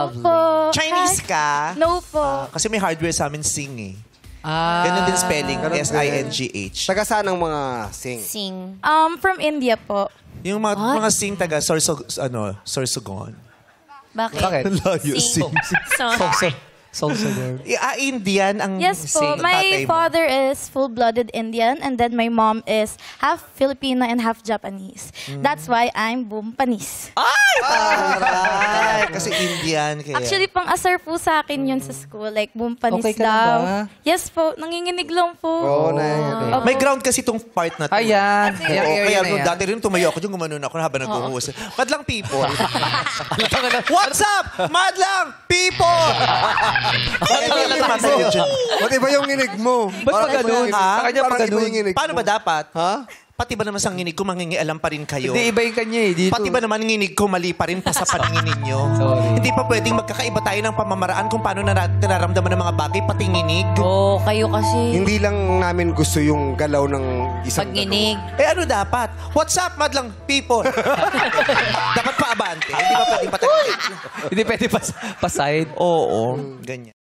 Lovely. po. Chinese ka? No po. Kasi may hardware sa amin, sing eh. Ah. Ganun din spelling, Ganun din. S-I-N-G-H. Taga saan ang mga sing? Sing. From India po. Yung mga sing taga Sorsogon. Bakit? Bakit? Layo, Sing. So, Sorsogon. Indian ang Yes po. sing, tatay My mo. father is full-blooded Indian and then my mom is half Filipino and half Japanese. That's why I'm Bumpanis. Ay, kasi Indian. Kaya. Actually, pang-asar po sa akin yun sa school. Like, Bumpanis Okay ka na daw. ba? Yes po. Nanginginig lang po. Oo, na. May ground kasi itong part na to. Ayan. Oo, Yung area kaya na yan. dati rin tumayo ako dyan, gumanon ako habang nag-uusap. Madlang people. What's up, madlang people? Ba't iba yung nginig mo? Ba't pa ganun? Sa kanya pa Parang iba ganun. yung nginig Paano mo. ba dapat? Ha? Pati ba naman sa nginig ko, mangingialam pa rin kayo? Hindi, iba yung kanya eh. Dito. Pati ba naman nginig ko, mali pa rin pa sa paningin ninyo? Sorry. Hindi pa pwedeng magkakaiba tayo ng pamamaraan kung paano nararamdaman ng mga bagay, pati nginig. oh, kayo kasi. Hindi lang namin gusto yung galaw ng isang Pagginig. Eh ano dapat? What's up, madlang people? Dapat pa abante. Hindi pa pwedeng patagin. Hindi pwede pa side. Oo, ganyan.